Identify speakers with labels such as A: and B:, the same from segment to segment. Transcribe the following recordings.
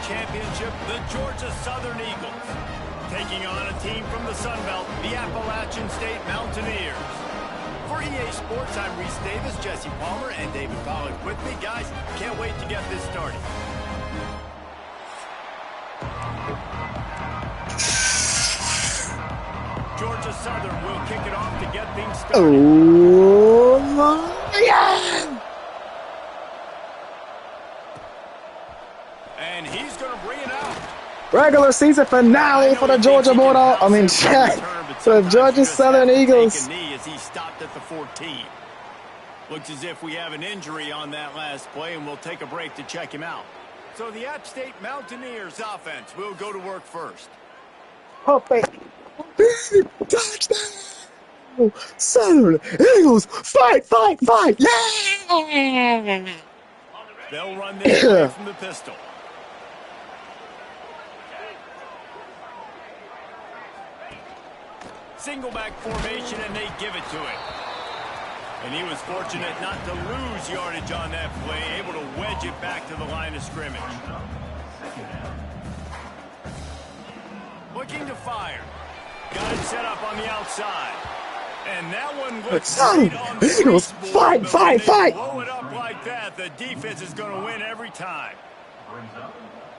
A: championship, the Georgia Southern Eagles. Taking on a team from the Sun Belt, the Appalachian State Mountaineers. For EA Sports, I'm Reese Davis, Jesse Palmer, and David Pollack with me. Guys, can't wait to get this started. Georgia Southern will kick it off to get things started.
B: Oh, yeah!
A: And he's going to bring it out.
B: Regular season finale for the Georgia Bulldogs. For the Georgia Southern Eagles.
A: As he stopped at the 14. Looks as if we have an injury on that last play, and we'll take a break to check him out. So the App State Mountaineers offense will go to work first.
B: Perfect. Big touchdown! Southern Eagles, fight! Yeah!
A: They'll run this play from the pistol. Single back formation, and they give it to him. And he was fortunate not to lose yardage on that play, able to wedge it back to the line of scrimmage. Looking to fire. Got it set up on the outside. And that one looks great on the
B: Eagles, fight!
A: Blow it up like that, the defense is going to win every time.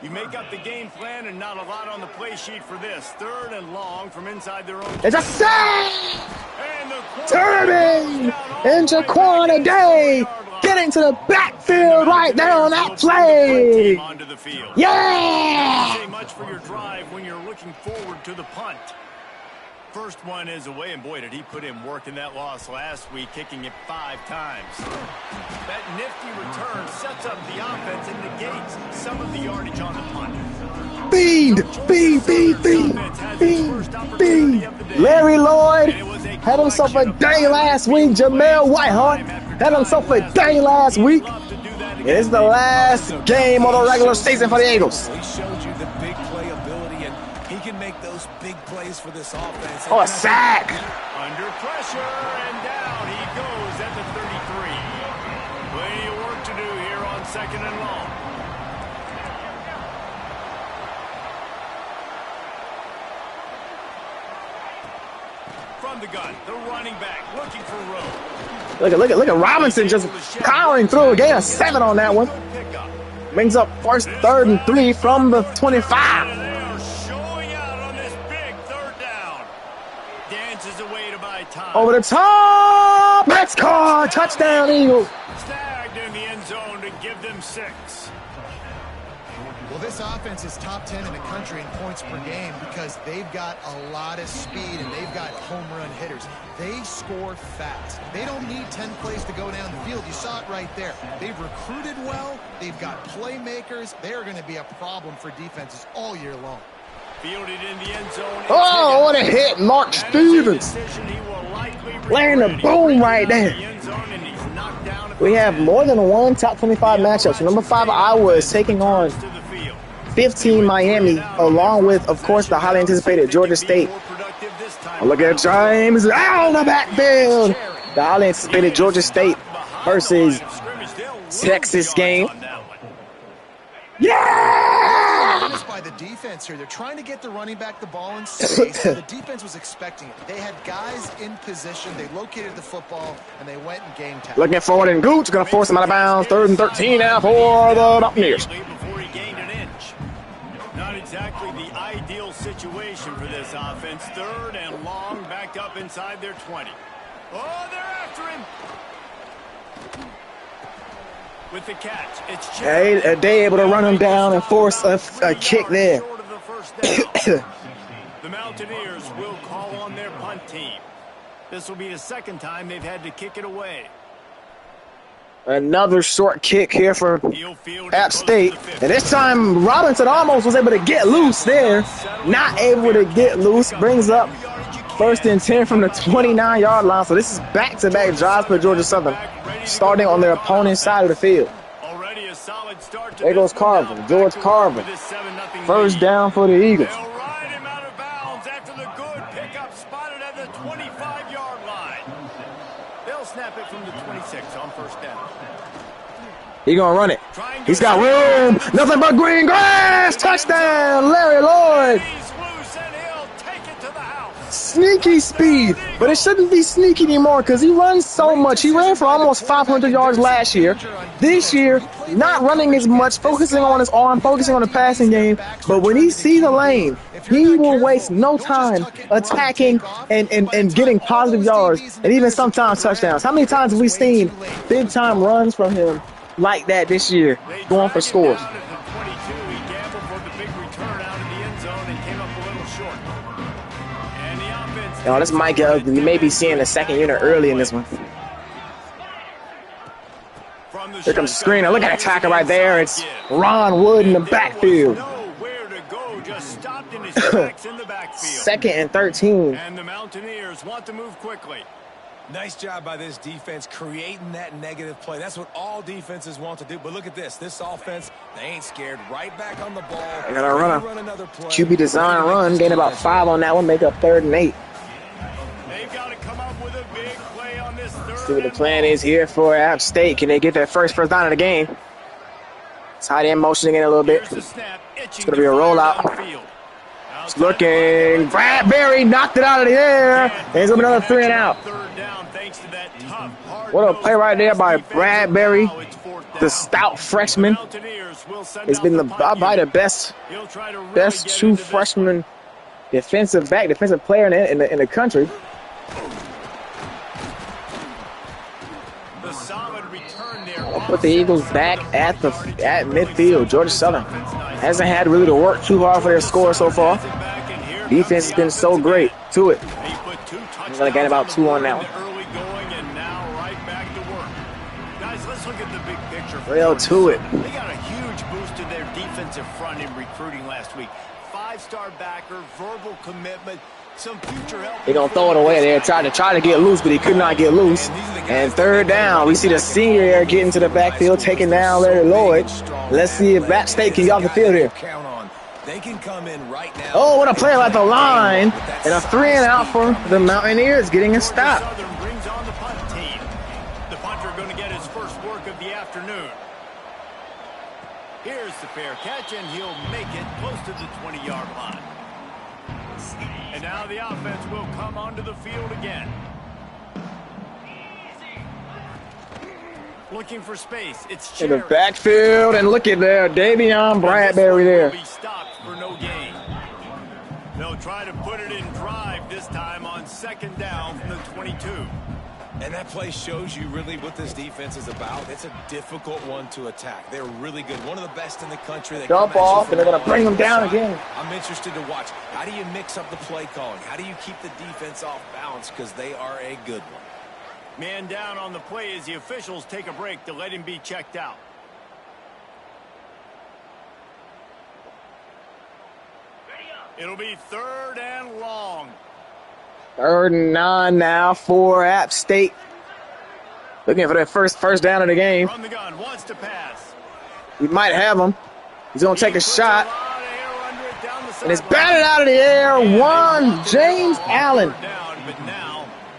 A: You make up the game plan and not a lot on the play sheet for this. 3rd and long from inside their own.
B: It's a sack! Turning! And Jaquan Day getting to the backfield right there on that play! Yeah!
A: Say much for your drive when you're looking forward to the punt. First one is away, and boy, did he put in work in that loss last week, kicking it 5 times. That nifty return sets up the offense and negates some of the yardage on the punt.
B: Bean! Larry Lloyd had himself a day last week. Jamel Whitehart had himself a day last week. It's the last game of the regular season for the Eagles.
C: He showed you the big play ability, and he can make those big plays for this offense.
B: Oh, a sack!
A: Under pressure, and down he goes at the 33. Plenty of work to do here on 2nd and long. From the gun, the running back looking for room.
B: Look at Robinson just powering through. A gain of 7 on that one. Brings up first 3rd and 3 from the 25.
A: And they are showing out on this big 3rd down. Dances away to buy time.
B: Over the top. Let's call. Touchdown, Eagles.
A: Snagged in the end zone to give them 6.
D: Well, this offense is top 10 in the country in points per game because they've got a lot of speed and they've got home run hitters. They score fast. They don't need 10 plays to go down the field. You saw it right there. They've recruited well. They've got playmakers. They're going to be a problem for defenses all year long.
A: Fielded in the end zone.
B: Oh, what a hit. Mark Stevens. Laying the boom right there. We have more than one top 25 matchup. So number 5, Iowa is taking on 15 Miami, along with, of course, the highly anticipated Georgia State. Look at James out of the backfield. The highly anticipated Georgia State versus Texas game. Yeah!
D: By the defense here, they're trying to get the running back the ball in space. The defense was expecting it. They had guys in position. They located the football and they went and game time.
B: Looking forward, and Gooch going to force him out of bounds. 3rd and 13 now for the Mountaineers.
A: Not exactly the ideal situation for this offense. 3rd and long, backed up inside their 20. Oh, they're after him. With the catch, it's
B: Hey, they able to run him down and force a kick there.
A: The Mountaineers will call on their punt team. This will be the 2nd time they've had to kick it away.
B: Another short kick here for App State. And this time, Robinson almost was able to get loose there. Not able to get loose. Brings up 1st and 10 from the 29-yard line. So this is back-to-back drives for Georgia Southern, starting on their opponent's side of the field. There goes Carver, George Carver. 1st down for the Eagles.
A: They'll ride him out of bounds after the good pickup spotted at the 25-yard line. They'll snap it from the 26 on 1st down.
B: He gonna run it. He's got room. Nothing but green grass. Touchdown, Larry Lloyd. Sneaky speed, but it shouldn't be sneaky anymore because he runs so much. He ran for almost 500 yards last year. This year, not running as much, focusing on his arm, focusing on the passing game. But when he sees a lane, he will waste no time attacking and getting positive yards and even sometimes touchdowns. How many times have we seen big-time runs from him like that this year, going for scores? Oh, this might get ugly. You may be seeing the second unit early in this one. Here comes the screen. Look at that tackle right there. It's Ron Wood in the backfield. Second and 13.
A: And the Mountaineers want to move quickly.
C: Nice job by this defense creating that negative play. That's what all defenses want to do. But look at this. This offense, they ain't scared. Right back on the ball.
B: They're going to run a QB design run. Gain about 5 on that one. Make up 3rd and 8.
A: They've got to come up with a big play on this 3rd.
B: See what the plan is here for App State. Can they get their first down of the game? Tight end motioning in a little bit. It's going to be a rollout. It's looking. Bradbury knocked it out of the air. There's another 3 and out. What a play right there by Bradbury, the stout freshman. It's been probably the best true freshman defensive player in the country. I'll put the Eagles back at midfield. Georgia Southern hasn't had really to work too hard for their score so far. Defense has been so great to it. I'm going to get about 2 on that one. Well, to it.
A: They got a huge boost to their defensive front in recruiting last week. 5-star backer, verbal commitment, some future help.
B: They're going to throw it away there. Try to get loose, but he could not get loose. And 3rd down. We see the senior here getting to the backfield, taking down Larry Lloyd. Let's see if App State can get off the field here.
C: They can come in right now.
B: Oh, what a play at the line. And a 3 and out for the Mountaineers, getting a stop.
A: Southern brings on the punt team. The punter going to get his first work of the afternoon. Here's the fair catch, and he'll make it close to the 20-yard line. And now the offense will come onto the field again. Looking for space. It's
B: in the backfield, and look at there, Davion Bradbury there.
A: For no gain. They'll try to put it in drive this time on 2nd down from the 22.
C: And that play shows you really what this defense is about. It's a difficult one to attack. They're really good. One of the best in the country. They
B: dump off, and they're going to bring them down again.
C: I'm interested to watch. How do you mix up the play calling? How do you keep the defense off balance? Because they are a good one.
A: Man down on the play as the officials take a break to let him be checked out. It'll be 3rd and long.
B: 3rd and 9 now for App State. Looking for their first down of the game.
A: From the gun, wants to pass.
B: He might have him. He's going to take a shot. And it's batted out of the air. James Allen.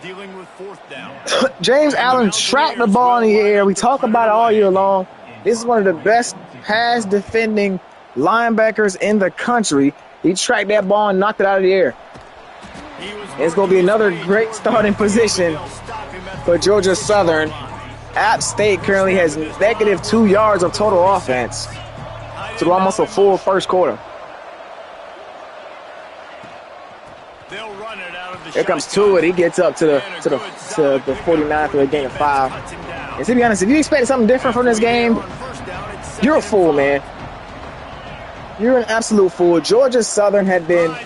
A: Dealing with 4th down.
B: James Allen tracked the ball in the air. We talk about it all year long. This is one of the best pass defending linebackers in the country. He tracked that ball and knocked it out of the air. It's going to be another great starting position for Georgia Southern. App State currently has negative 2 yards of total offense through almost a full first quarter. Here comes Tuitt. He gets up to the 49 for a gain of 5. And to be honest, if you expected something different from this game, you're a fool, man. You're an absolute fool. Georgia Southern had been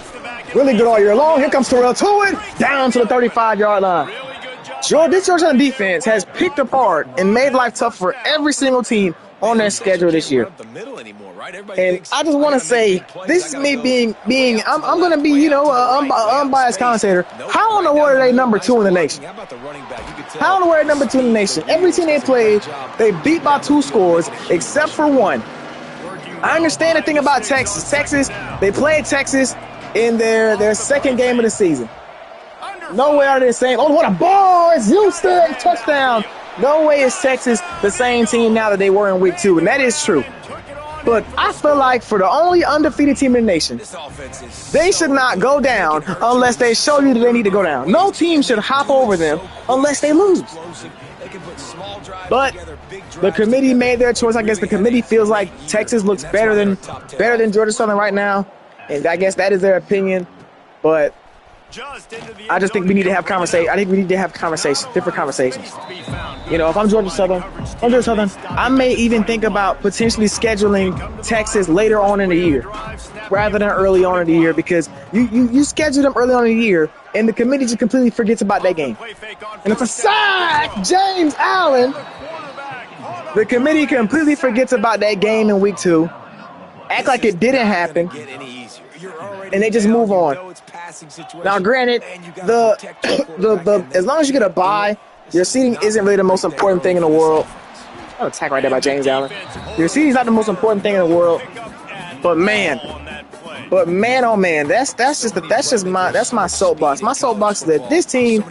B: really good all year long. Here comes Terrell Tuitt down to the 35-yard line. This Georgia defense has picked apart and made life tough for every single team on their schedule this year. And I just want to say, this is me being I'm going to be, an unbiased commentator. How in the world are they number 2 in the nation? How in the world are they number 2 in the nation? Every team they played, they beat by 2 scores, except for 1. I understand the thing about Texas. They played Texas in their 2nd game of the season. Nowhere are they the same. Oh, what a ball! It's Houston! Touchdown! No way is Texas the same team now that they were in week 2, and that is true. But I feel like for the only undefeated team in the nation, they should not go down unless they show you that they need to go down. No team should hop over them unless they lose. But the committee made their choice. I guess the committee feels like Texas looks better than Georgia Southern right now, and I guess that is their opinion. But I just think we need to have conversation. I think we need to have conversations, different conversations. You know, if I'm Georgia Southern, I may even think about potentially scheduling Texas later on in the year rather than early on in the year, because you schedule them early on in the year and the committee just completely forgets about that game. And it's a sack, James Allen. The committee completely forgets about that game in week 2, act like it didn't happen, and they just move on. Now, granted, the as long as you get a bye, your seeding isn't really the most important thing in the world. Oh, attack right there by James Allen. Your seeding's not the most important thing in the world, but man, oh man, that's my soapbox. My soapbox is that this team,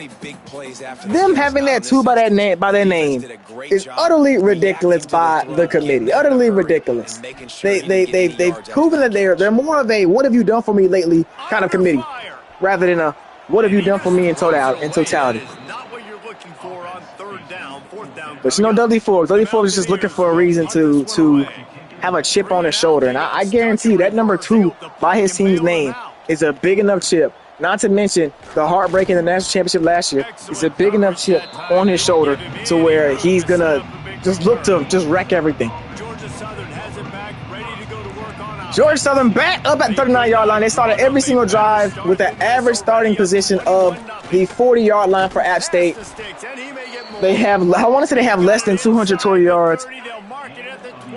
B: them having that 2 by their name, is utterly ridiculous by the committee. Utterly ridiculous. They've proven that they're more of a "what have you done for me lately" kind of committee, rather than a "what have you done for me" in totality. But you know, Dudley Forbes is just looking for a reason to have a chip on his shoulder. And I guarantee you that number 2 by his team's name is a big enough chip. Not to mention the heartbreak in the national championship last year. It's a big enough chip on his shoulder to where he's going to just look to just wreck everything. Georgia Southern back up at the 39-yard line. They started every single drive with an average starting position of the 40-yard line for App State. They have, I want to say they have less than 200 total yards,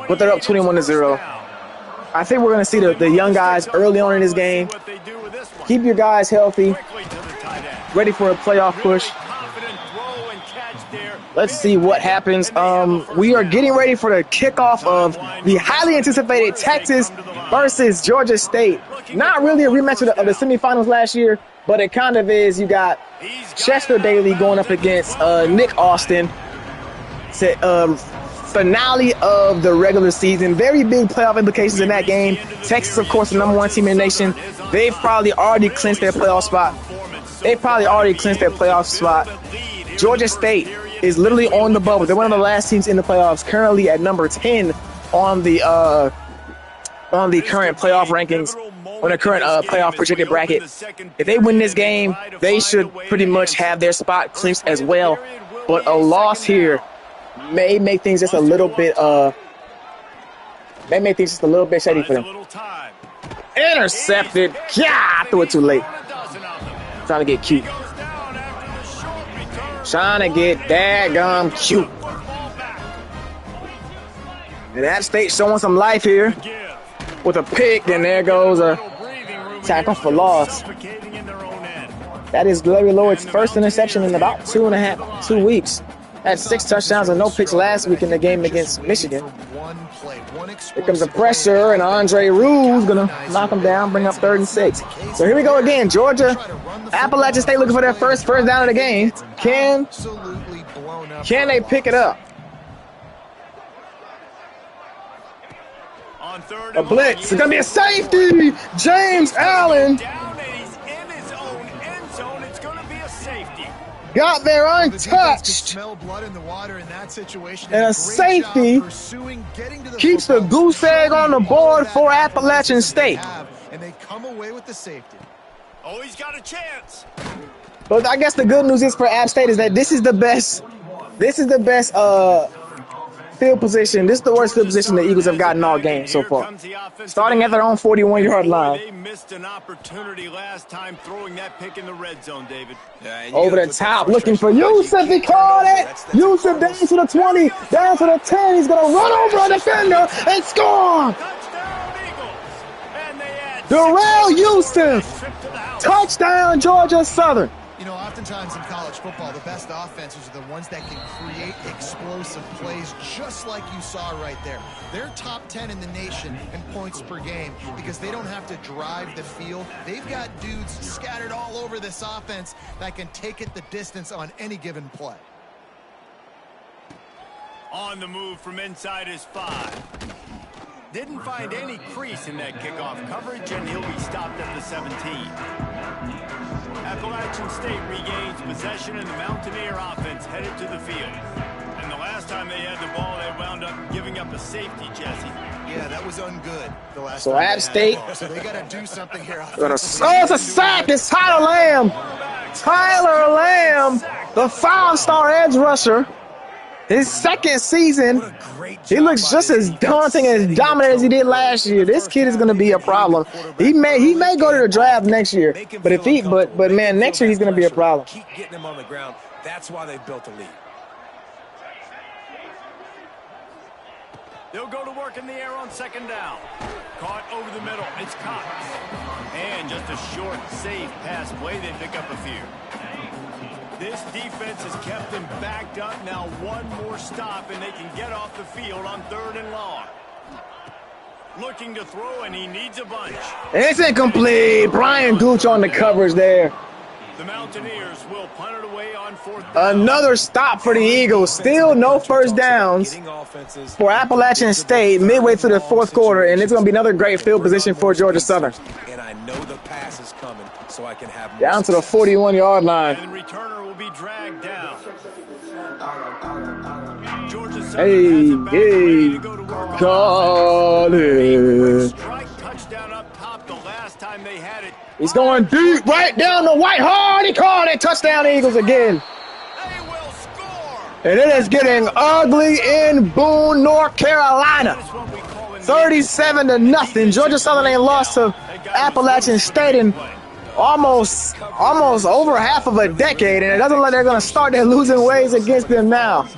B: but they're up 21-0. I think we're going to see the young guys early on in this game. Keep your guys healthy, ready for a playoff push. Let's see what happens. We are getting ready for the kickoff of the highly anticipated Texas versus Georgia State. Not really a rematch of the semifinals last year, but it kind of is. You got Chester Daly going up against Nick Austin. Finale of the regular season. Very big playoff implications in that game. Texas, of course, the number 1 team in the nation. They've probably already clinched their playoff spot. Georgia State is literally on the bubble. They're one of the last teams in the playoffs, currently at number 10 on the current playoff rankings, on the current playoff projected bracket. If they win this game, they should pretty much have their spot clinched as well. But a loss here may make things just a little bit shady for them. Intercepted. Yeah, I threw it too late. Trying to get cute. Trying to get daggum cute. And App State showing some life here with a pick, and there goes a tackle for loss. That is Larry Lloyd's first interception in about 2 weeks. Had 6 touchdowns and no picks last week in the game against Michigan. Here comes the pressure, and Andre Rue's going to knock him down, bring up 3rd and 6. So here we go again. Georgia, Appalachian State looking for their first down of the game. Can they pick it up? A blitz. It's going to be a safety. James Allen got there untouched. And a safety keeps the goose egg on the board for Appalachian State.
D: And they come away with the safety.
A: Oh, he's got a chance.
B: But I guess the good news is for App State is that this is the best field position. This is the worst field position the Eagles have gotten all game so far. Starting at their own 41-yard line.
A: They missed an opportunity last time throwing that pick in the red zone, David.
B: Over the top, looking for Yusuf. He caught it. Yusuf down to the 20, down to the 10. He's going to run over a defender and score. Darrell Yusuf. Touchdown, Georgia Southern.
D: You know, oftentimes in college football, the best offenses are the ones that can create explosive plays, just like you saw right there. They're top 10 in the nation in points per game because they don't have to drive the field. They've got dudes scattered all over this offense that can take it the distance on any given play.
A: On the move from inside his 5. Didn't find any crease in that kickoff coverage, and he'll be stopped at the 17. Appalachian State regains possession, and the Mountaineer offense headed to the field. And the last time they had the ball, they wound up giving up a safety, Jesse.
D: Yeah, that was ungood the last
B: So
D: time
B: App State.
D: So they got to do something here.
B: Oh, it's a sack. It's Tyler Lamb. Tyler Lamb, the 5-star edge rusher. His second season, he looks just as daunting and as dominant as he did last year. This kid is going to be a problem. He may go to the draft next year, but man, next year he's going to be a problem.
C: Keep getting him on the ground. That's why they've built a lead.
A: They'll go to work in the air on second down. Caught over the middle. It's Cox. And just a short, safe pass play. They pick up a few. This defense has kept them backed up. Now one more stop, and they can get off the field on 3rd and long. Looking to throw, and he needs a bunch.
B: It's incomplete. Brian Gooch on the coverage there.
A: The Mountaineers will punt it away on 4th down.
B: Another stop for the Eagles. Still no first downs for Appalachian State midway through the 4th quarter, and it's going to be another great field position for Georgia Southern.
C: And I know the pass is coming, so I can have more
B: down to the 41-yard line.
A: And the returner will be dragged down. Georgia Southern has it back, ready to go to work.
B: Got it.
A: Strike touchdown up top the last time they had it.
B: He's going deep, right down the white hard. He called it. Touchdown Eagles again.
A: They will score.
B: And it is getting ugly in Boone, North Carolina. 37-0. Georgia Southern ain't lost to Appalachian State in almost over half of a decade, and it doesn't look like they're going to start their losing ways against them now.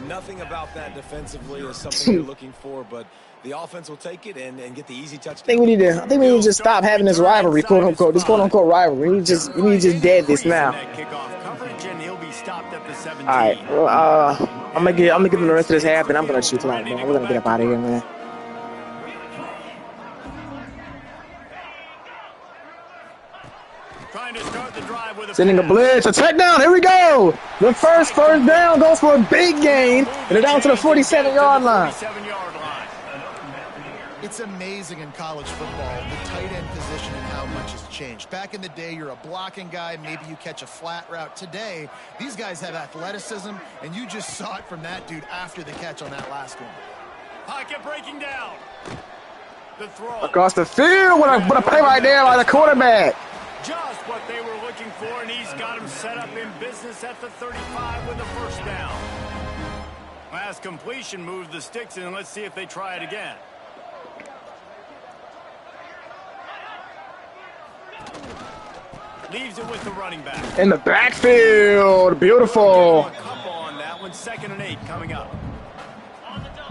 C: Nothing about that defensively is something you're looking for, but the offense will take it and get the easy touchdown.
B: I think we need to just stop having this rivalry, quote unquote, rivalry. We need to just dead this now. All right, well, I'm gonna give them the rest of this half, and I'm gonna shoot tonight, man. We're gonna get up out of here, man. Sending a blitz, a takedown. Here we go. The first down goes for a big gain, and they're down to the 47-yard line.
D: It's amazing in college football, the tight end position and how much has changed. Back in the day, you're a blocking guy, maybe you catch a flat route. Today, these guys have athleticism, and you just saw it from that dude after the catch on that last one.
A: Pocket breaking down. The throw.
B: Across the field, what a play right there by the quarterback.
A: Just what they were looking for, and he's got him set up in business at the 35 with a first down. Last completion moved the sticks, and let's see if they try it again. Leaves it with the running back.
B: In the backfield, beautiful.
A: A couple on that one, 2nd and 8 coming up.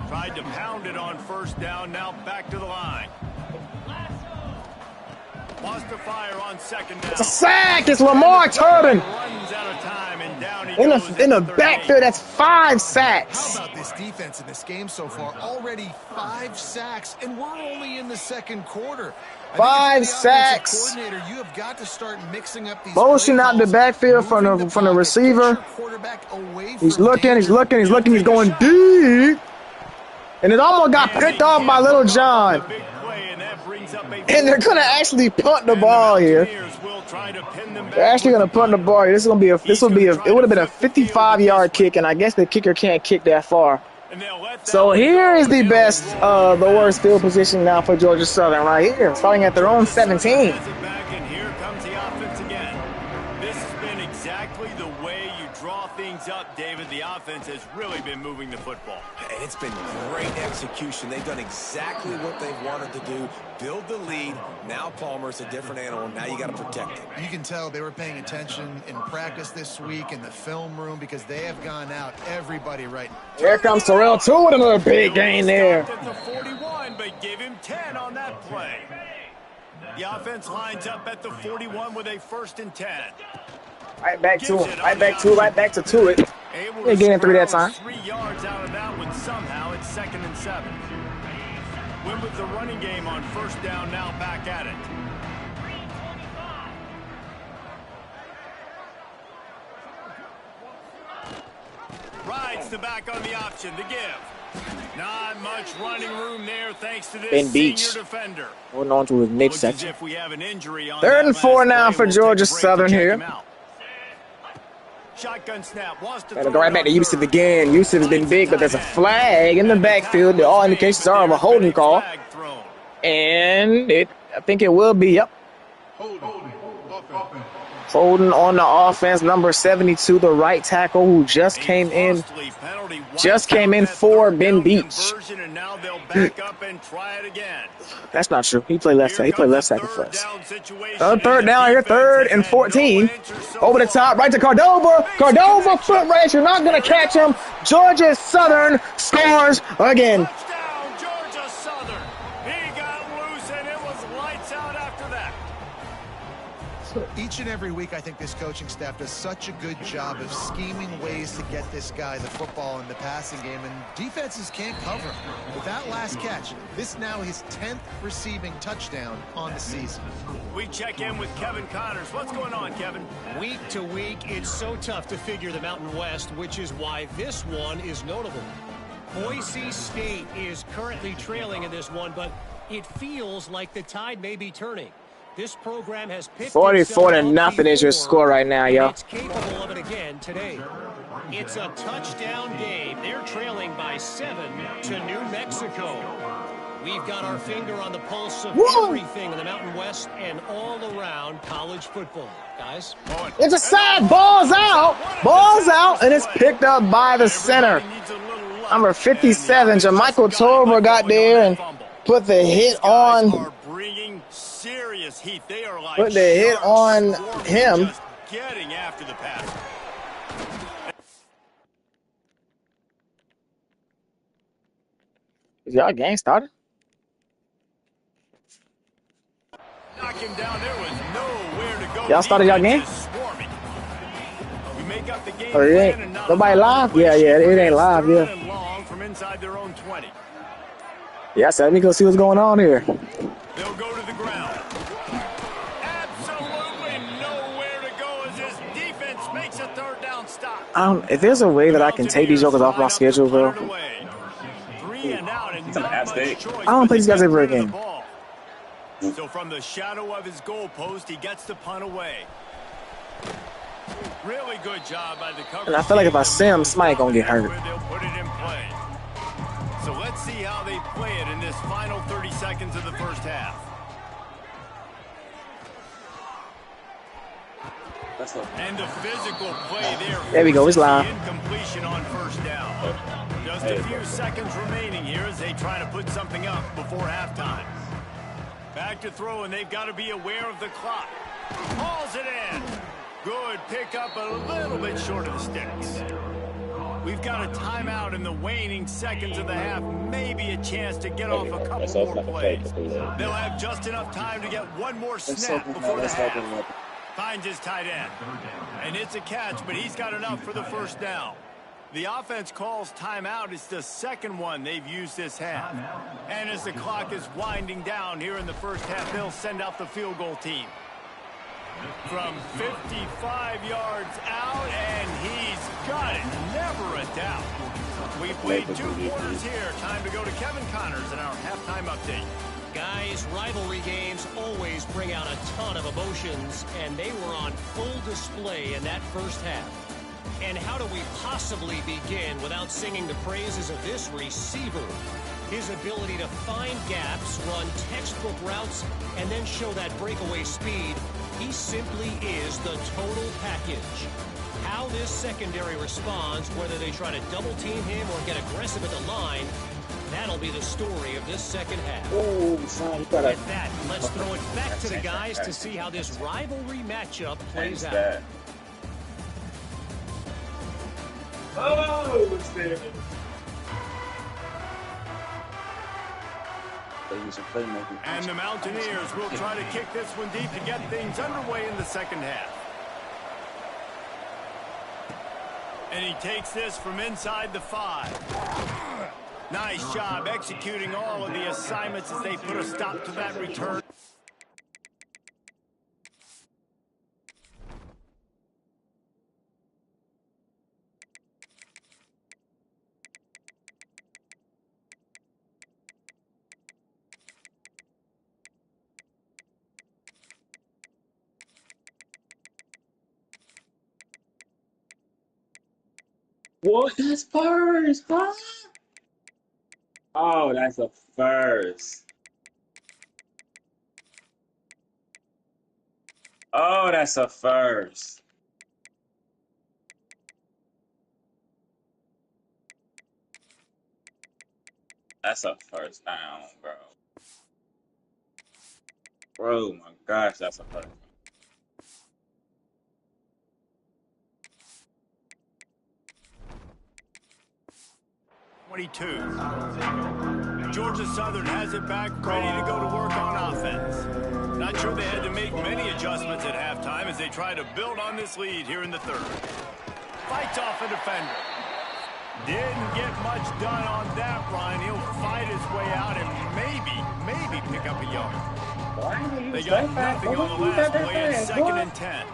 A: Tried to pound it on first down, now back to the line. Lost to fire on second down.
B: It's a sack. It's Lamar Turbin.
A: Runs out of time, and down he goes
B: in the backfield. That's 5 sacks.
D: How about this defense in this game so far? Already 5 sacks, and we're only in the 2nd quarter.
B: 5 sacks.
D: You have got to start mixing up these
B: motion out the backfield from the receiver. He's looking. He's going deep, and it almost got picked off by Little John. And they're gonna actually punt the ball here. They're actually gonna punt the ball here. It would have been a 55-yard kick, and I guess the kicker can't kick that far. So here is the the worst field position now for Georgia Southern right here, starting at their own 17.
A: Up, David. The offense has really been moving the football.
C: And it's been great execution. They've done exactly what they've wanted to do. Build the lead. Now Palmer's a different animal. Now you got to protect it.
D: You can tell they were paying attention in practice this week in the film room because they have gone out everybody right.
B: Here comes Terrell too with another big gain there.
A: At the 41, but give him 10 on that play. The offense lines up at the 41 with a 1st and 10.
B: Right back to him. Right back to it. They're getting 3 that time.
A: 3 yards out of that one somehow. It's 2nd and 7. Win with the running game on first down, now back at it. Rides Takes the back on the option to give. Not much running room there thanks to this
B: Ben
A: senior
B: Beach.
A: defender.
B: Holding on to his
A: Looks as
B: midsection.
A: if we have an injury on
B: 3rd and
A: that
B: 4
A: last
B: now
A: play.
B: for
A: We'll
B: Georgia
A: take a break to
B: Southern
A: check
B: here.
A: him out. Shotgun snap. Wants to
B: Gotta
A: throw
B: go right
A: it
B: back to
A: on
B: Yusuf
A: third.
B: again. Yusuf has been big, but there's a flag in the backfield. All indications are of a holding call. And I think it will be, yep. Holding on the offense, number 72, the right tackle who just came in for Ben Beach.
A: And now they'll back up and try it again.
B: That's not true. He played left tackle. He played left tackle for us.
A: Third
B: down here, 3rd and 14. Over the top, right to Cordova. Cordova, foot race. You're not going to catch him. Georgia Southern scores again.
A: Touchdown, Georgia Southern. He got loose, and it was lights out after that.
D: Each and every week, I think this coaching staff does such a good job of scheming ways to get this guy the football in the passing game, and defenses can't cover him. With that last catch, this now his 10th receiving touchdown on the season.
A: We check in with Kevin Connors. What's going on, Kevin?
E: Week to week, it's so tough to figure the Mountain West, which is why this one is notable. Boise State is currently trailing in this one, but it feels like the tide may be turning. This program has picked
B: 44-0 is your score right now, yo.
E: It's capable of it again today. It's a touchdown game. They're trailing by 7 to New Mexico. We've got our finger on the pulse of everything in the Mountain West and all around college football. Guys?
B: It's a side. Ball's out. Ball's out, and it's picked up by the center. Number 57, Jamichael Tolbert got there and put the hit on.
A: Serious heat. They are like
B: Put the hit on him.
A: Just getting after the pass.
B: Is y'all game started?
A: Knock him down. There was nowhere to go.
B: Y'all started y'all game?
A: We make up the game
B: Oh, it ain't. Nobody live? Yeah, it ain't live, yeah.
A: Long from inside their own 20.
B: Yeah, so let me go see what's going on here.
A: They'll go to the ground. Absolutely nowhere to go as this defense makes a third down stop.
B: If there's a way that I can take these jokers off my schedule, bro.
A: 3 and out and not much choice.
B: I don't play these guys ever again.
A: So from the shadow of his goalpost, he gets the punt away. Really good job by the coverage.
B: And I feel like if I see him, somebody gonna get hurt.
A: They'll put it in play. So let's see how they play it in this final 30 seconds of the first half. And the physical play there.
B: There we go, it's live.
A: Incompletion on first down. Just a few seconds remaining here as they try to put something up before halftime. Back to throw, and they've got to be aware of the clock. Hauls it in. Good pickup, a little bit short of the sticks. We've got a timeout in the waning seconds of the half. Maybe a chance to get off a couple more plays. They'll have just enough time to get one more snap before the half. Finds his tight end. And it's a catch, but he's got enough for the first down. The offense calls timeout. It's the second one they've used this half. And as the clock is winding down here in the first half, they'll send out the field goal team. From 55 yards out, and he's got it. Never a doubt. We played 2 quarters here. Time to go to Kevin Connors in our halftime update.
E: Guys, rivalry games always bring out a ton of emotions, and they were on full display in that first half. And how do we possibly begin without singing the praises of this receiver? His ability to find gaps, run textbook routes, and then show that breakaway speed. He simply is the total package. How this secondary responds, whether they try to double team him or get aggressive at the line, that'll be the story of this second half. With that, let's throw it back to the guys to see how this rivalry matchup plays out.
F: Oh, it's there.
A: And the Mountaineers will try to kick this one deep to get things underway in the second half. And he takes this from inside the 5. Nice job executing all of the assignments as they put a stop to that return.
F: What? That's first, huh? Oh, that's a first. Oh, that's a first. That's a first down, bro. Bro, my gosh, that's a first.
A: 22. Georgia Southern has it back, ready to go to work on offense. Not sure they had to make many adjustments at halftime as they try to build on this lead here in the third. Fights off a defender. Didn't get much done on that run. He'll fight his way out and maybe pick up a yard. They got nothing on the last play. It's 2nd and 10.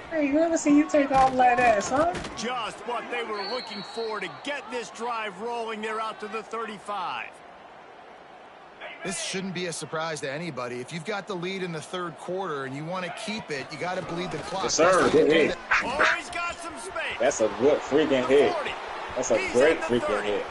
F: Hey, you ever see you take off like that, son?
A: Just what they were looking for to get this drive rolling. They're out to the 35.
D: This shouldn't be a surprise to anybody. If you've got the lead in the third quarter and you want to keep it, you got to bleed the clock.
F: Yes, sir. Good hit.
A: Oh, he's got some space.
F: That's a good freaking hit. That's a great freaking hit.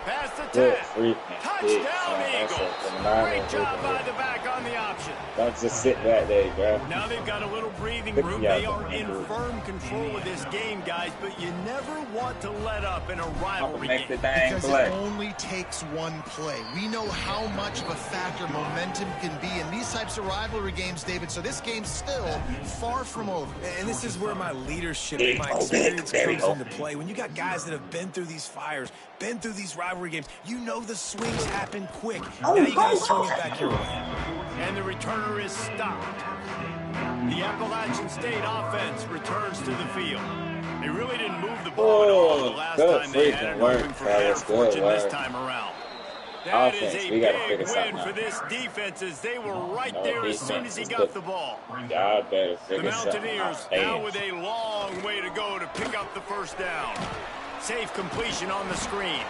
A: Past the 10.
F: Good freaking hit.
A: Touchdown, Eagles. Great job by the back on the option.
F: Don't just sit back there, bro.
A: Now they've got a little breathing room. They are in firm control of this game, guys, but you never want to let up in a rivalry game.
D: Because it only takes one play. We know how much of a factor momentum can be in these types of rivalry games, David, so this game's still far from over.
C: And this is where my leadership and my experience comes into play. When you got guys that have been through these fires, been through these rivalry games, you know the swings happen quick. Now you got to swing it back your way.
A: And the returner is stopped. The Appalachian State offense returns to the field. They really didn't move the ball at all the last time they had it, hoping for better fortune this time around. That is a big win for this defense as they were right there as soon as he got the ball. The Mountaineers now with a long way to go to pick up the first down. Safe completion on the screen.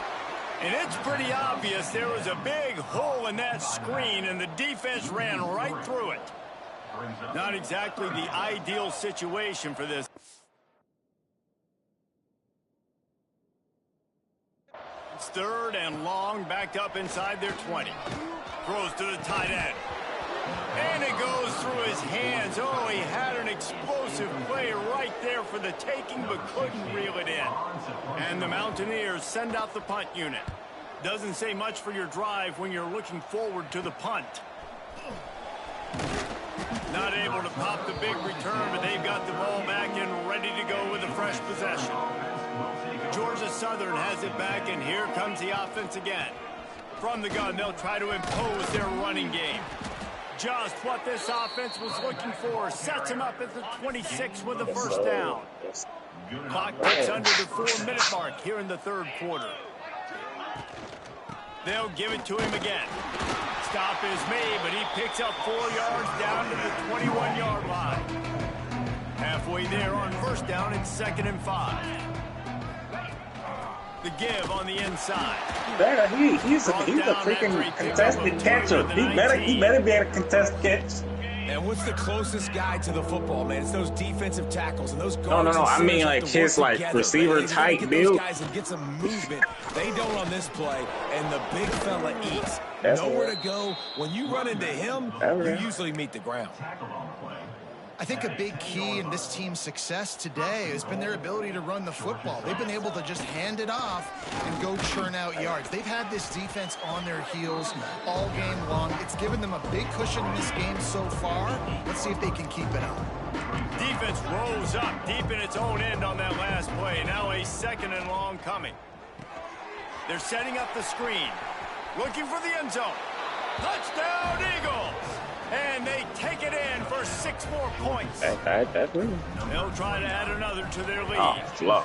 A: And it's pretty obvious there was a big hole in that screen, and the defense ran right through it. Not exactly the ideal situation for this. It's 3rd and long, backed up inside their 20. Throws to the tight end. And it goes through his hands. Oh, he had an explosive play right there for the taking, but couldn't reel it in. And the Mountaineers send out the punt unit. Doesn't say much for your drive when you're looking forward to the punt. Not able to pop the big return, but they've got the ball back and ready to go with a fresh possession. Georgia Southern has it back, and here comes the offense again. From the gun, they'll try to impose their running game. Just what this offense was looking for. Sets him up at the 26 with the first down. Clock ticks under the 4-minute mark here in the third quarter. They'll give it to him again. Stop is made, but he picks up 4 yards down to the 21-yard line. Halfway there on first down, it's 2nd and 5. The give on the inside.
F: He's a freaking contested catcher. He better be able to contest catch.
C: And what's the closest guy to the football, man? It's those defensive tackles and those guards.
F: No. I mean, like, his, like, receiver type build.
C: Guys and get some movement. They don't on this play, and the big fella eats. Nowhere to go. When you run into him, you usually meet the ground.
D: I think a big key in this team's success today has been their ability to run the football. They've been able to just hand it off and go churn out yards. They've had this defense on their heels all game long. It's given them a big cushion in this game so far. Let's see if they can keep it up.
A: Defense rose up deep in its own end on that last play. Now a 2nd and long coming. They're setting up the screen. Looking for the end zone. Touchdown, Eagles! And they take it in for 6 more points.
F: That's weird.
A: They'll try to add another to their lead.
F: Oh, slow.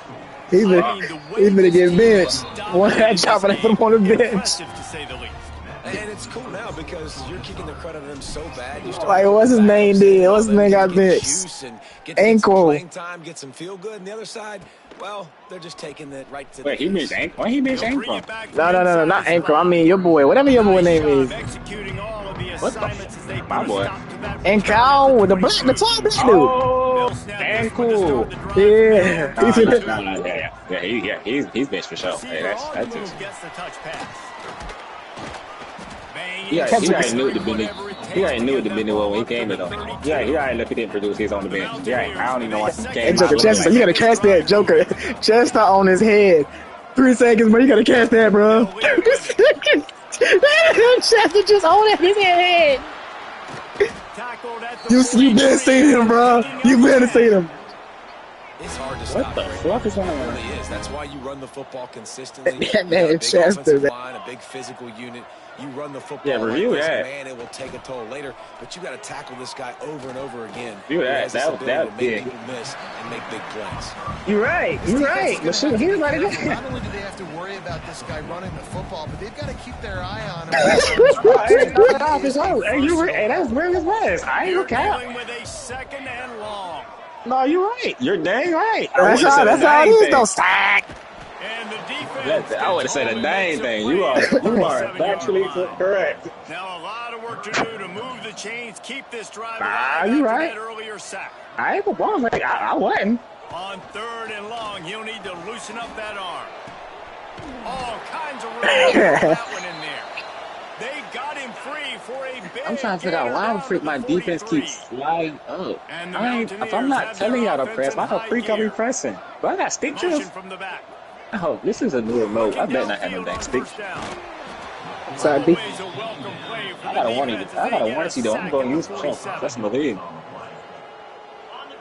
B: He's been to get benched. One headshot, but I put him on the bench.
A: To say the least.
C: And it's cool now because you're kicking the credit of them so bad.
B: Like, what's his name did? What's his name got benched? Ankle.
C: Playing time, get some feel good. And the other side, well, they're just taking it right to the.
F: Wait, he missed ankle? Why he missed ankle?
B: No, not ankle. I mean your boy. Whatever your boy name is.
F: What the? My boy.
B: Ankle with the tall black dude.
F: Oh, and cool.
B: Yeah.
F: He's best for sure. Hey, that's just. He already knew what the business was when he came in though. Yeah, he already looked at it produce his on the bench. Yeah, I don't even know why he came.
B: Hey, Joker, Chester, you gotta catch that, Joker. Chester on his head. 3 seconds, bro. You gotta catch that, bro. 3 seconds. Chester just on his head. You better see him, bro. You better see him.
C: It's hard to stop.
F: What the fuck is going on?
C: It really is. That's why you run the football consistently.
B: That man, Chester.
C: Line, a big physical unit. You run the football.
F: Yeah, review that.
C: Man, it will take a toll later, but you got to tackle this guy over and over again.
F: Review that. That was big.
C: People miss and make big plays.
F: You're right.
B: But shit, he was right again.
D: Not only do they have to worry about this guy running the football, but they've got to keep their eye on him.
F: Hey, you right. Hey, that's where it was. I ain't look out.
A: With a 2nd and long.
F: No, you're right. You're dang right.
B: That's how it is, though. Sack.
A: And the defense.
F: I would have said a dang thing. You are actually correct.
A: Now a lot of work to do to move the chains, keep this drive
F: you right.
A: that earlier sack.
F: I ain't wrong. I wasn't.
A: On 3rd and long, he'll need to loosen up that arm. All kinds of room to put that one in there. They got him free for a big
F: I'm trying to figure out why the freak my defense keeps sliding up. If I'm not telling y'all to press, why the freak are we pressing? But I got stick drift.
A: From the back.
F: Oh, this is a new remote. I bet not have no dang stick.
B: Sorry, B.
F: I gotta warn you though. I'm going to use myself. That's my lead.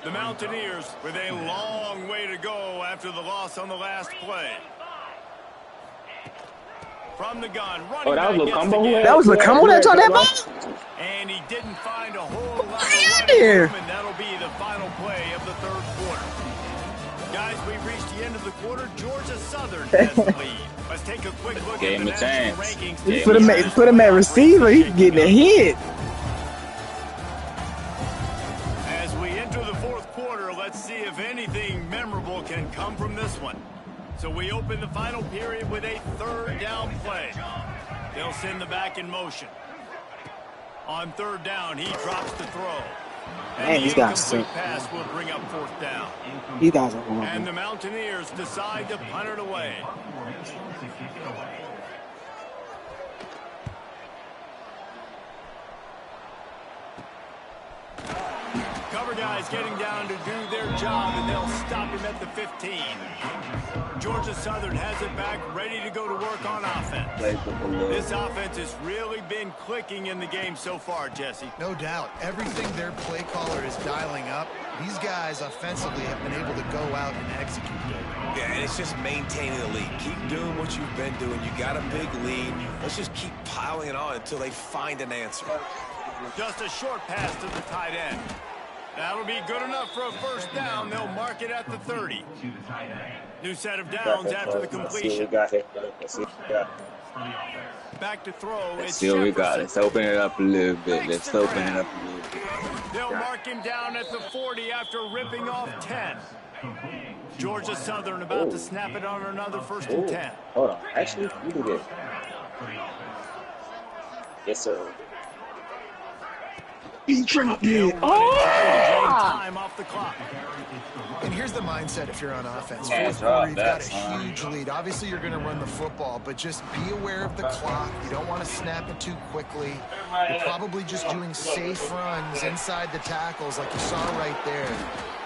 A: The Mountaineers with a long way to go after the loss on the last play. From the gun,
F: oh, that was Lacombo.
B: That was Lacombo that dropped that ball?
A: And he didn't find a whole lot of
B: here.
A: room, and that'll be the final play of the 3rd quarter. Guys, we've reached the end of the quarter. Georgia Southern has the lead. Let's take a quick look at the national rankings.
B: Put him at receiver. He's getting a hit.
A: As we enter the 4th quarter, let's see if anything memorable can come from this one. So we open the final period with a 3rd down play. They'll send the back in motion. On 3rd down, he drops the throw.
B: Man, these guys suck.
A: Pass will bring up 4th down.
B: These guys are horrible.
A: And the Mountaineers decide to punt it away. Cover guys getting down to do their job, and they'll stop him at the 15. Georgia Southern has it back, ready to go to work on offense. This offense has really been clicking in the game so far, Jesse.
D: No doubt. Everything their play caller is dialing up, these guys offensively have been able to go out and execute.
C: Yeah, and it's just maintaining the lead. Keep doing what you've been doing. You got a big lead. Let's just keep piling it on until they find an answer.
A: Just a short pass to the tight end. That'll be good enough for a 1st down. They'll mark it at the 30. New set of downs after the completion. Back to throw.
F: Let's see what we got. Let's open it up a little bit.
A: They'll mark him down at the 40 after ripping off 10. Georgia Southern about to snap it on another 1st and 10.
F: Hold on. Actually, you can get it. Yes, sir.
B: He dropped it.
A: Time off the clock.
D: And here's the mindset if you're on offense. 4th quarter, you've got a huge lead. Obviously, you're going to run the football, but just be aware of the clock. You don't want to snap it too quickly. You're probably just doing safe runs inside the tackles like you saw right there.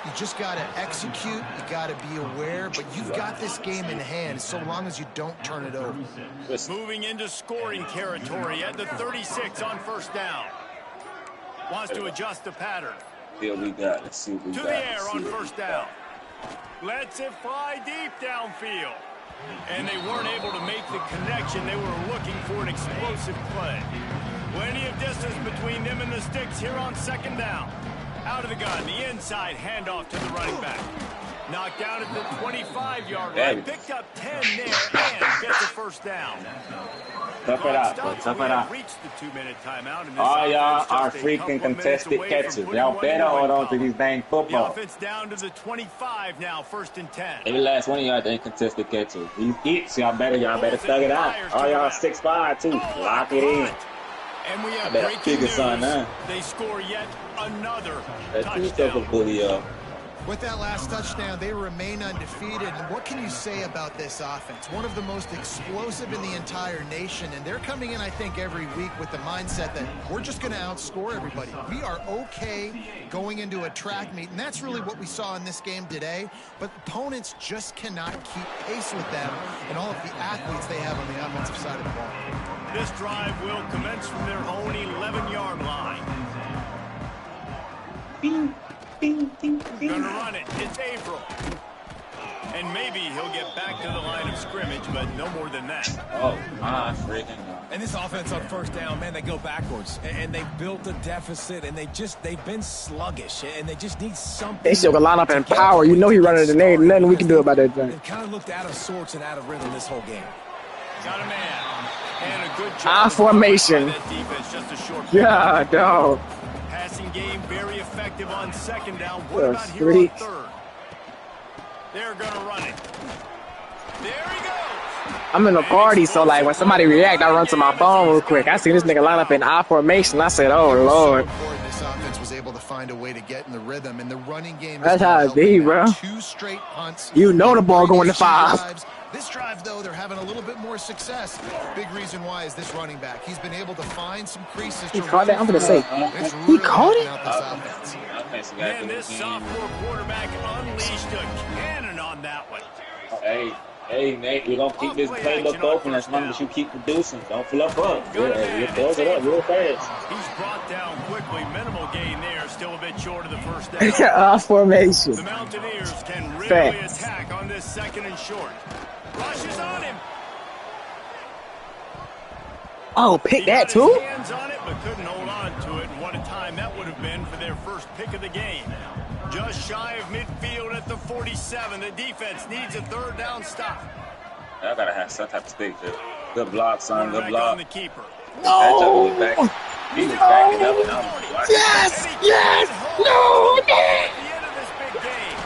D: You just got to execute. You got to be aware, but you've got this game in hand so long as you don't turn it over.
A: Moving into scoring territory at the 36 on 1st down. Wants to adjust the pattern.
F: Yeah, we got. Let's see what we got.
A: To the air on 1st down. Lets it fly deep downfield. And they weren't able to make the connection. They were looking for an explosive play. Plenty of distance between them and the sticks here on 2nd down. Out of the gun, the inside handoff to the running back. Knocked down at the 25-yard line. Picked up 10 there and gets the 1st down.
F: Tough it out, bro. Tough it out. All y'all are freaking contested catches. Y'all better hold on to these dang football.
A: The offense down to the 25 now, 1st and 10.
F: Every last one of y'all ain't contested catches. These hits, y'all better thug it out. All y'all 6'5" too. Lock it in.
A: And we have
F: breaking news.
A: They score yet another
F: touchdown. Bully up.
D: With that last touchdown, they remain undefeated. And what can you say about this offense? One of the most explosive in the entire nation. And they're coming in, I think, every week with the mindset that we're just going to outscore everybody. We are okay going into a track meet. And that's really what we saw in this game today. But opponents just cannot keep pace with them and all of the athletes they have on the offensive side of the ball.
A: This drive will commence from their own 11-yard line. Gonna run it. It's April. And maybe he'll get back to the line of scrimmage, but no more than that.
F: Oh, my freaking God.
C: And this offense on first down, man, they go backwards. And they've built a deficit, and they've been sluggish, and they just need something.
B: They still gonna line up in power. You know he running the name. Nothing we can do about that thing.
C: They've kind of looked out of sorts and out of rhythm this whole game.
A: Got a man. And a good job.
B: I formation.
A: Just a short
B: Yeah, dog.
A: Passing game very effective on second down. What about here
B: Three.
A: on third? They're going to run it. There he goes.
B: I'm in a party, so like when somebody react, I run to my phone real quick. I see this nigga line up in I formation. I said, oh, Lord.
D: This offense was able to find a way to get in the rhythm, and the running game.
B: That's how it be, bro.
D: 2 straight punts.
B: You know the ball going to 5.
D: This drive, though, they're having a little bit more success. Big reason why is this running back. He's been able to find some creases.
B: He caught that. I'm going to say, he caught it?
A: Man, this sophomore quarterback unleashed a cannon on that one.
F: Hey, Nate, we're going to keep this playbook open as long as you keep producing. Don't flip up. You close it up real fast.
A: He's brought down quickly. Minimal gain there. Still a bit short of the first down.
B: Formation.
A: The Mountaineers can really attack on this second and short. Rushes on him.
B: Oh, pick that too?
A: Hands on it, but couldn't hold on to it. And what a time that would have been for their first pick of the game. Just shy of midfield at the 47. The defense needs a third down stop.
F: I gotta have some type of stick, too. Good block, son. Good block.
A: On the keeper.
B: No.
F: He was backing up and I was watching.
B: Yes. No.
A: At the end of this big game.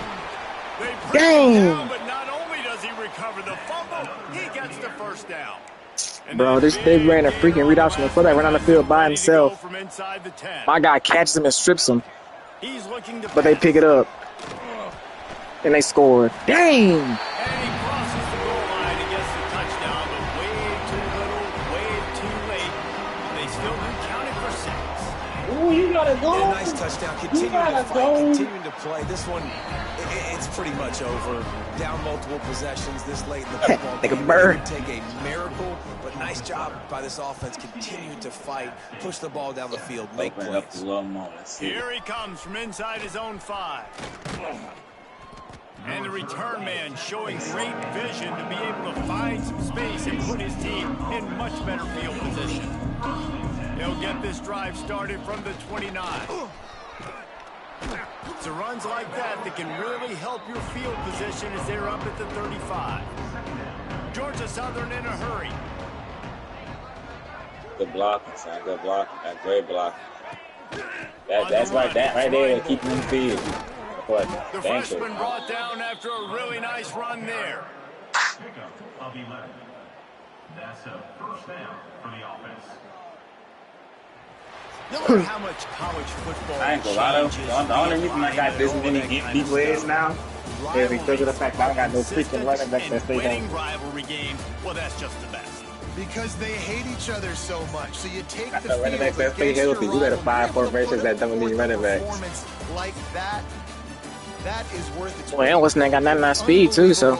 A: They bring him down, but not only does he recover the fumble, he gets the first down.
B: Bro, they ran a freaking read option. The quarterback ran on the field by himself. My guy catches him and strips him. But they pick it up. And they scored. Dang!
A: And he crosses the goal line and gets the touchdown, but way too little, way too late. They still do count it for 6.
B: Ooh, you gotta go.
C: Yeah, nice touchdown. Continuing to fight, continuing to play. This one, it's pretty much over. Down multiple possessions this late in the football
B: like
C: game.
B: a bird.
C: Take a miracle, but nice job by this offense. Continuing to fight, push the ball down the field, make plays.
A: Here he comes from inside his own 5. And the return man showing great vision to be able to find some space and put his team in much better field position. He'll get this drive started from the 29. It's the runs like that that can really help your field position as they're up at the 35. Georgia Southern in a hurry.
F: Good blocking, son. Good blocking. That's great blocking. That's right. That right there will keep him in the field.
A: The freshman brought down after a really nice run there.
G: Pickup of 11. That's a first down for the offense.
A: No matter how much college football
F: I ain't gonna lie though. The only reason I got this many people is now is because of the fact that I got no freaking running back that stay down.
A: Rivalry games, well, that's just the best.
D: Because they hate each other so much. So you take the
F: running
D: field
F: back that stay healthy. You got a 5-4 versus that don't need running backs.
D: Performance like that is worth its.
B: Well, Anderson ain't got 99 speed too, so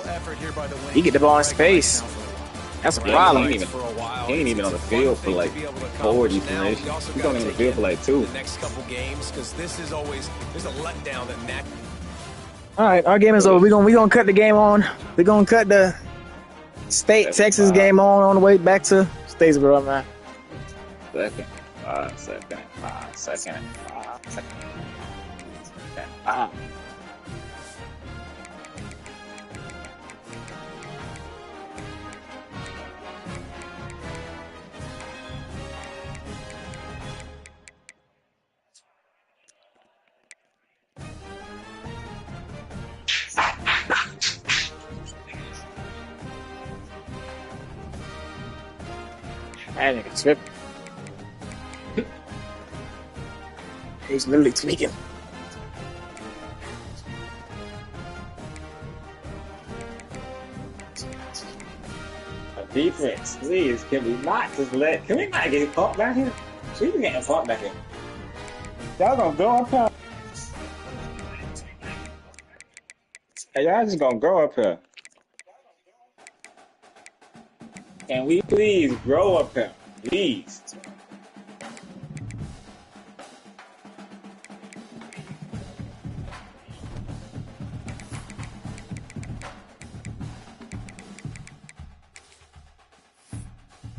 B: he get the ball in space. That's a problem.
F: He ain't even on the field for like 40 formations. He's only on the field for like 2.
C: The next couple games, because this is always there's a letdown that.
B: All right, our game is over. We gonna cut the game on. We're gonna cut the State Texas game on the way back to Statesboro, man.
F: Second.
B: That nigga tripping. He's literally tweaking.
F: Defense, please. Can we not get pumped down here? We been getting pumped down here. Y'all gonna go up here? Hey, y'all just gonna go up here? Can we please grow up here? Please.